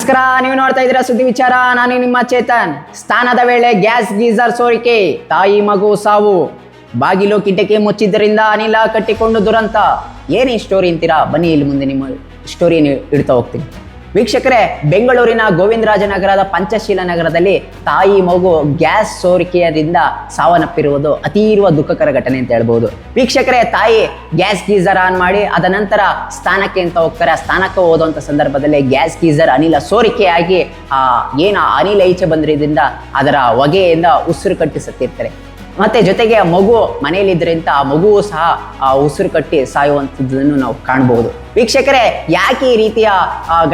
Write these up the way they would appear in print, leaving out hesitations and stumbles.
ನಮಸ್ಕಾರ, ನೀವು ನೋಡ್ತಾ ಇದ್ದೀರಾ ಸುದ್ದಿ ವಿಚಾರ. ನಾನು ನಿಮ್ಮ ಚೇತನ್. ಸ್ನಾನದ ವೇಳೆ ಗ್ಯಾಸ್ ಗೀಸರ್ ಸೋರಿಕೆ, ತಾಯಿ ಮಗು ಸಾವು, ಬಾಗಿಲು ಕಿಟಕಿ ಮುಚ್ಚಿದ್ದರಿಂದ ಅನಿಲ ಕಟ್ಟಿಕೊಂಡು ದುರಂತ. ಏನು ಈ ಸ್ಟೋರಿ ಅಂತೀರಾ? ಬನ್ನಿ ಇಲ್ಲಿ ಮುಂದೆ ನಿಮ್ಮ ಸ್ಟೋರಿ ಇಡ್ತಾ ಹೋಗ್ತೀನಿ. ವೀಕ್ಷಕರೇ, ಬೆಂಗಳೂರಿನ ಗೋವಿಂದರಾಜನಗರದ ಪಂಚಶೀಲ ನಗರದಲ್ಲಿ ತಾಯಿ ಮಗು ಗ್ಯಾಸ್ ಸೋರಿಕೆಯಿಂದ ಸಾವನ್ನಪ್ಪಿರುವುದು ಅತೀವ ದುಃಖಕರ ಘಟನೆ ಅಂತ ಹೇಳ್ಬೋದು. ವೀಕ್ಷಕರೇ, ತಾಯಿ ಗ್ಯಾಸ್ ಗೀಸರ್ ಆನ್ ಮಾಡಿ ಅದ ನಂತರ ಸ್ಥಾನಕ್ಕೆ ಅಂತ ಹೋಗ್ತಾರೆ. ಆ ಸ್ಥಾನಕ್ಕೆ ಹೋದಂಥ ಸಂದರ್ಭದಲ್ಲಿ ಗ್ಯಾಸ್ ಗೀಸರ್ ಅನಿಲ ಸೋರಿಕೆಯಾಗಿ ಏನು ಅನಿಲ ಈಚೆ ಬಂದ್ರಿಂದ ಅದರ ಹೊಗೆಯಿಂದ ಉಸಿರು ಕಟ್ಟಿ ಸತ್ತಿರ್ತಾರೆ. ಮತ್ತೆ ಜೊತೆಗೆ ಆ ಮಗು ಮನೆಯಲ್ಲಿದ್ದರಿಂದ ಆ ಮಗುವು ಸಹ ಉಸಿರು ಕಟ್ಟಿ ಸಾಯುವಂಥದ್ದನ್ನು ನಾವು ಕಾಣಬಹುದು. ವೀಕ್ಷಕರೇ, ಯಾಕೆ ಈ ರೀತಿಯ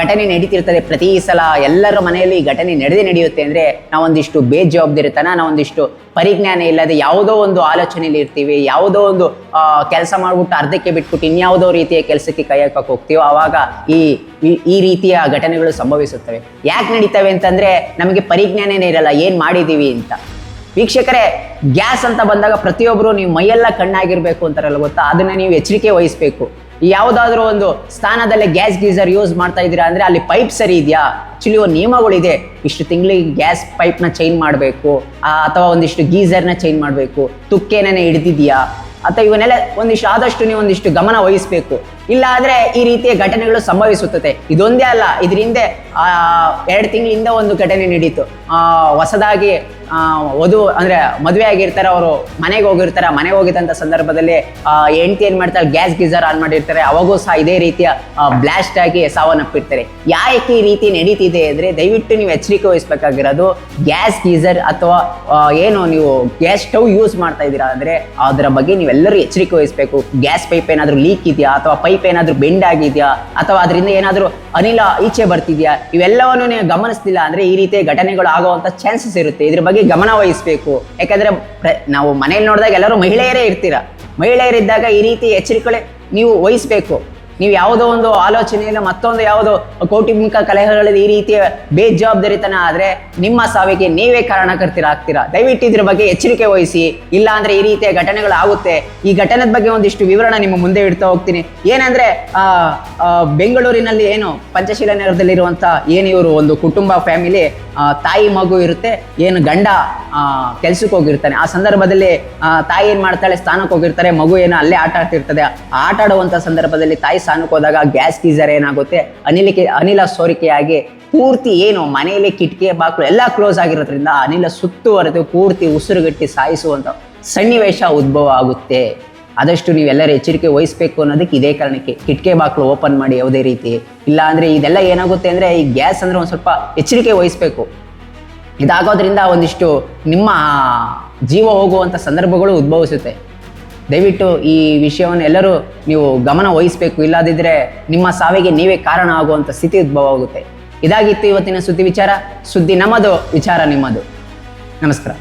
ಘಟನೆ ನಡೀತಿರ್ತದೆ ಪ್ರತಿ ಸಲ ಎಲ್ಲರ ಮನೆಯಲ್ಲಿ ಈ ಘಟನೆ ನಡೆಯುತ್ತೆ ಅಂದರೆ ನಾವೊಂದಿಷ್ಟು ಬೇಜವಾಬ್ದಾರಿತನ, ನಾವೊಂದಿಷ್ಟು ಪರಿಜ್ಞಾನ ಇಲ್ಲದೆ ಯಾವುದೋ ಒಂದು ಆಲೋಚನೆಯಲ್ಲಿ ಇರ್ತೀವಿ. ಯಾವುದೋ ಒಂದು ಕೆಲಸ ಮಾಡ್ಬಿಟ್ಟು ಅರ್ಧಕ್ಕೆ ಬಿಟ್ಬಿಟ್ಟು ಇನ್ಯಾವುದೋ ರೀತಿಯ ಕೆಲಸಕ್ಕೆ ಕೈ ಹಾಕಕ್ಕೆ ಹೋಗ್ತೀವೋ ಆವಾಗ ಈ ರೀತಿಯ ಘಟನೆಗಳು ಸಂಭವಿಸುತ್ತವೆ. ಯಾಕೆ ನಡೀತವೆ ಅಂತಂದರೆ ನಮಗೆ ಪರಿಜ್ಞಾನನೇ ಇರಲ್ಲ ಏನು ಮಾಡಿದ್ದೀವಿ ಅಂತ. ವೀಕ್ಷಕರೇ, ಗ್ಯಾಸ್ ಅಂತ ಬಂದಾಗ ಪ್ರತಿಯೊಬ್ಬರು ನೀವು ಮೈಯೆಲ್ಲ ಕಣ್ಣಾಗಿರ್ಬೇಕು ಅಂತಾರಲ್ಲ ಗೊತ್ತಾ, ಅದನ್ನ ನೀವು ಎಚ್ಚರಿಕೆ ವಹಿಸಬೇಕು. ಯಾವುದಾದ್ರೂ ಒಂದು ಸ್ಥಾನದಲ್ಲಿ ಗ್ಯಾಸ್ ಗೀಸರ್ ಯೂಸ್ ಮಾಡ್ತಾ ಇದ್ದೀರಾ ಅಂದರೆ ಅಲ್ಲಿ ಪೈಪ್ ಸರಿ ಇದೆಯಾ? ಆಕ್ಚುಲಿ ಒಂದು ನಿಯಮಗಳಿದೆ, ಇಷ್ಟು ತಿಂಗಳಿಗೆ ಗ್ಯಾಸ್ ಪೈಪ್ನ ಚೇಂಜ್ ಮಾಡಬೇಕು, ಅಥವಾ ಒಂದಿಷ್ಟು ಗೀಸರ್ನ ಚೇಂಜ್ ಮಾಡಬೇಕು, ತುಕ್ಕೇನೇ ಹಿಡಿದಿದೆಯಾ ಅಥವಾ ಇವನ್ನೆಲ್ಲ ಒಂದಿಷ್ಟು ಆದಷ್ಟು ನೀವು ಒಂದಿಷ್ಟು ಗಮನ ವಹಿಸಬೇಕು. ಇಲ್ಲ ಆದರೆ ಈ ರೀತಿಯ ಘಟನೆಗಳು ಸಂಭವಿಸುತ್ತದೆ. ಇದೊಂದೇ ಅಲ್ಲ, ಇದ್ರ ಹಿಂದೆ 2 ತಿಂಗಳಿಂದ ಒಂದು ಘಟನೆ ನಡೀತು. ಹೊಸದಾಗಿ ವಧು ಅಂದರೆ ಮದುವೆ ಆಗಿರ್ತಾರೆ, ಅವರು ಮನೆಗೆ ಹೋಗಿರ್ತಾರೆ. ಮನೆಗೆ ಹೋಗಿದ್ದಂಥ ಸಂದರ್ಭದಲ್ಲಿ ಹೆಂಡತಿ ಏನು ಮಾಡ್ತಾರೆ, ಗ್ಯಾಸ್ ಗೀಸರ್ ಆನ್ ಮಾಡಿರ್ತಾರೆ. ಅವಾಗೂ ಸಹ ಇದೇ ರೀತಿಯ ಬ್ಲಾಸ್ಟ್ ಆಗಿ ಸಾವನ್ನಪ್ಪಿರ್ತಾರೆ. ಯಾಕೆ ಈ ರೀತಿ ನಡೀತಿದೆ ಅಂದರೆ ದಯವಿಟ್ಟು ನೀವು ಎಚ್ಚರಿಕೆ ವಹಿಸಬೇಕಾಗಿರೋದು, ಗ್ಯಾಸ್ ಗೀಸರ್ ಅಥವಾ ಏನು ನೀವು ಗ್ಯಾಸ್ ಸ್ಟವ್ ಯೂಸ್ ಮಾಡ್ತಾ ಇದ್ದೀರಾ ಅಂದರೆ ಅದರ ಬಗ್ಗೆ ನೀವೆಲ್ಲರೂ ಎಚ್ಚರಿಕೆ ವಹಿಸಬೇಕು. ಗ್ಯಾಸ್ ಪೈಪ್ ಏನಾದರೂ ಲೀಕ್ ಇದೆಯಾ, ಅಥವಾ ಪೈಪ್ ಏನಾದರೂ ಬೆಂಡ್ ಆಗಿದೆಯಾ, ಅಥವಾ ಅದರಿಂದ ಏನಾದರೂ ಅನಿಲ ಈಚೆ ಬರ್ತಿದ್ಯಾ, ಇವೆಲ್ಲವನ್ನು ನೀವು ಗಮನಿಸ್ತಿಲ್ಲ ಅಂದರೆ ಈ ರೀತಿಯ ಘಟನೆಗಳು ಆಗುವಂಥ ಚಾನ್ಸಸ್ ಇರುತ್ತೆ. ಇದ್ರ ಬಗ್ಗೆ ಗಮನ ವಹಿಸಬೇಕು. ಯಾಕಂದರೆ ನಾವು ಮನೇಲಿ ನೋಡಿದಾಗ ಎಲ್ಲರೂ ಮಹಿಳೆಯರೇ ಇರ್ತೀರ. ಮಹಿಳೆಯರಿದ್ದಾಗ ಈ ರೀತಿ ಎಚ್ಚರಿಕೆ ನೀವು ವಹಿಸಬೇಕು. ನೀವು ಯಾವುದೋ ಒಂದು ಆಲೋಚನೆಯಿಂದ ಮತ್ತೊಂದು ಯಾವುದೋ ಕೌಟುಂಬಿಕ ಕಲಹಗಳಲ್ಲಿ ಈ ರೀತಿಯ ಬೇಜವಾಬ್ದಾರಿತನ ಆದರೆ ನಿಮ್ಮ ಸಾವಿಗೆ ನೀವೇ ಕಾರಣಕರ್ತೀರಾ. ದಯವಿಟ್ಟು ಇದ್ರ ಬಗ್ಗೆ ಎಚ್ಚರಿಕೆ ವಹಿಸಿ. ಇಲ್ಲ ಅಂದರೆ ಈ ರೀತಿಯ ಘಟನೆಗಳು ಆಗುತ್ತೆ. ಈ ಘಟನೆದ ಬಗ್ಗೆ ಒಂದಿಷ್ಟು ವಿವರಣ ನಿಮ್ಮ ಮುಂದೆ ಇಡ್ತಾ ಹೋಗ್ತೀನಿ. ಏನಂದರೆ ಬೆಂಗಳೂರಿನಲ್ಲಿ ಏನು ಪಂಚಶೀಲ ನಗರದಲ್ಲಿರುವಂಥ ಏನು ಇವರು ಒಂದು ಕುಟುಂಬ ಫ್ಯಾಮಿಲಿ, ತಾಯಿ ಮಗು ಇರುತ್ತೆ. ಏನು ಗಂಡ ಕೆಲ್ಸಕ್ಕೆ ಹೋಗಿರ್ತಾನೆ. ಆ ಸಂದರ್ಭದಲ್ಲಿ ತಾಯಿ ಏನು ಮಾಡ್ತಾಳೆ, ಸ್ಥಾನಕ್ಕೆ ಹೋಗಿರ್ತಾರೆ. ಮಗು ಏನೋ ಅಲ್ಲೇ ಆಟ ಆಡ್ತಿರ್ತದೆ. ಆಟ ಆಡುವಂಥ ಸಂದರ್ಭದಲ್ಲಿ ತಾಯಿ ಸ್ಥಾನಕ್ಕೆ ಹೋದಾಗ ಗ್ಯಾಸ್ ಗೀಸರ್ ಏನಾಗುತ್ತೆ, ಅನಿಲ ಸೋರಿಕೆಯಾಗಿ ಪೂರ್ತಿ ಏನು ಮನೆಯಲ್ಲಿ ಕಿಟಕಿ ಬಾಕ್ಲು ಎಲ್ಲ ಕ್ಲೋಸ್ ಆಗಿರೋದ್ರಿಂದ ಅನಿಲ ಸುತ್ತುವರೆದು ಪೂರ್ತಿ ಉಸಿರುಗಟ್ಟಿ ಸಾಯಿಸುವಂಥ ಸನ್ನಿವೇಶ ಉದ್ಭವ ಆಗುತ್ತೆ. ಆದಷ್ಟು ನೀವೆಲ್ಲರೂ ಎಚ್ಚರಿಕೆ ವಹಿಸಬೇಕು ಅನ್ನೋದಕ್ಕೆ ಇದೇ ಕಾರಣಕ್ಕೆ ಕಿಟಕಿ ಬಾಕ್ಲು ಓಪನ್ ಮಾಡಿ ಯಾವುದೇ ರೀತಿ. ಇಲ್ಲ ಅಂದರೆ ಇದೆಲ್ಲ ಏನಾಗುತ್ತೆ ಅಂದರೆ ಈ ಗ್ಯಾಸ್ ಅಂದರೆ ಒಂದು ಸ್ವಲ್ಪ ಎಚ್ಚರಿಕೆ ವಹಿಸಬೇಕು. ಇದಾಗೋದ್ರಿಂದ ಒಂದಿಷ್ಟು ನಿಮ್ಮ ಜೀವ ಹೋಗುವಂಥ ಸಂದರ್ಭಗಳು ಉದ್ಭವಿಸುತ್ತೆ. ದಯವಿಟ್ಟು ಈ ವಿಷಯವನ್ನು ಎಲ್ಲರೂ ನೀವು ಗಮನ ವಹಿಸಬೇಕು. ಇಲ್ಲದಿದ್ದರೆ ನಿಮ್ಮ ಸಾವಿಗೆ ನೀವೇ ಕಾರಣ ಆಗುವಂಥ ಸ್ಥಿತಿ ಉದ್ಭವ ಆಗುತ್ತೆ. ಇದಾಗಿತ್ತು ಇವತ್ತಿನ ಸುದ್ದಿ ವಿಚಾರ. ಸುದ್ದಿ ನಮ್ಮದು, ವಿಚಾರ ನಿಮ್ಮದು. ನಮಸ್ಕಾರ.